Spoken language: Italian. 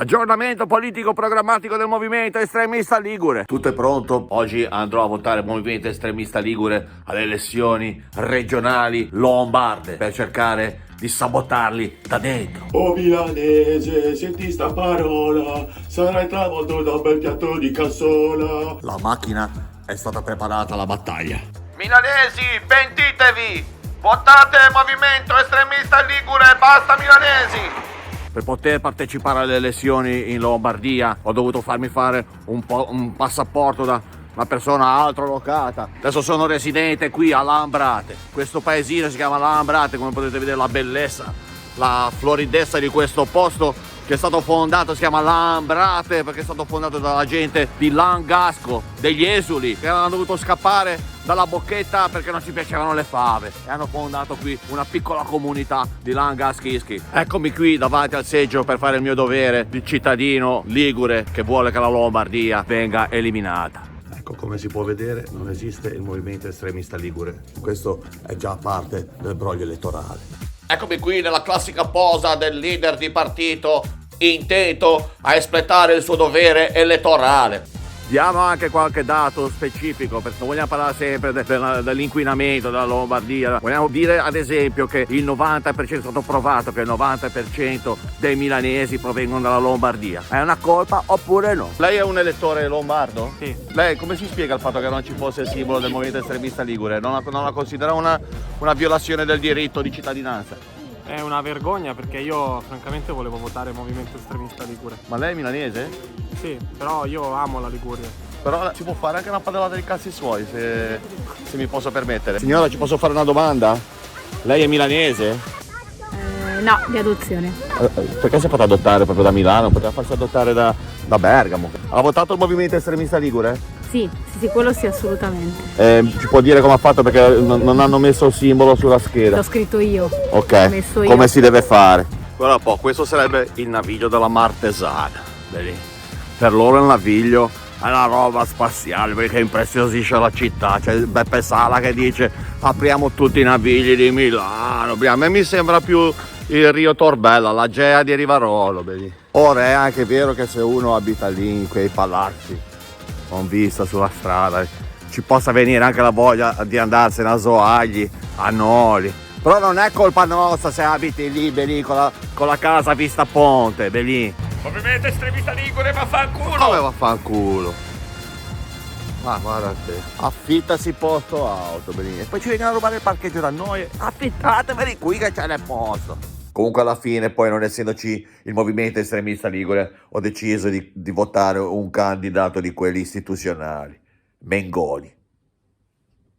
Aggiornamento politico programmatico del movimento estremista ligure. Tutto è pronto. Oggi andrò a votare il movimento estremista ligure alle elezioni regionali lombarde per cercare di sabotarli da dentro. Oh milanese, senti sta parola, sarai travolto da un bel piatto di cassola. La macchina è stata preparata alla battaglia. Milanesi, pentitevi! Votate Movimento Estremista Ligure, basta milanesi! Per poter partecipare alle elezioni in Lombardia ho dovuto farmi fare un passaporto da una persona altrolocata. Adesso sono residente qui a Lambrate. Questo paesino si chiama Lambrate, come potete vedere la bellezza, la floridezza di questo posto che è stato fondato, si chiama Lambrate perché è stato fondato dalla gente di Langasco, degli esuli che hanno dovuto scappare dalla bocchetta perché non ci piacevano le fave e hanno fondato qui una piccola comunità di Langaschi. Eccomi qui davanti al seggio per fare il mio dovere di cittadino ligure che vuole che la Lombardia venga eliminata. Ecco, come si può vedere, non esiste il movimento estremista ligure. Questo è già parte del broglio elettorale. Eccomi qui nella classica posa del leader di partito intento a espletare il suo dovere elettorale. Diamo anche qualche dato specifico, perché non vogliamo parlare sempre dell'inquinamento della Lombardia. Vogliamo dire ad esempio che il 90% è stato provato che il 90% dei milanesi provengono dalla Lombardia. È una colpa oppure no? Lei è un elettore lombardo? Sì. Lei come si spiega il fatto che non ci fosse il simbolo del movimento estremista ligure? Non la considera una violazione del diritto di cittadinanza? È una vergogna perché io francamente volevo votare Movimento Estremista Ligure. Ma lei è milanese? Sì, però io amo la Liguria. Però si può fare anche una padellata di cazzi suoi, se mi posso permettere. Signora, ci posso fare una domanda? Lei è milanese? No, di adozione. Perché si è fatto adottare proprio da Milano? Poteva farsi adottare da Bergamo. Ha votato il movimento estremista ligure? Sì, quello sì, assolutamente. Ci può dire come ha fatto perché non hanno messo il simbolo sulla scheda? L'ho scritto io. Ok, L'ho messo io. come si deve fare? Guarda un po', questo sarebbe il naviglio della Martesana. Vedi? Per loro il naviglio è una roba spaziale perché impreziosisce la città. C'è Beppe Sala che dice apriamo tutti i navigli di Milano. A me mi sembra più il Rio Torbella, la Gea di Rivarolo. Vedi? Ora è anche vero che se uno abita lì in quei palazzi con vista sulla strada ci possa venire anche la voglia di andarsene a Zoagli, a Noli. Però non è colpa nostra se abiti lì, Belì, con la casa vista ponte, Belì. Movimento Estremista Ligure, vaffanculo! Come vaffanculo? Ma guarda te, affittasi posto auto, Belì. E poi ci vengono a rubare il parcheggio da noi, affittateveli qui che c'è nel posto. Comunque alla fine, poi non essendoci il movimento estremista ligure, ho deciso di votare un candidato di quelli istituzionali, Mengoni.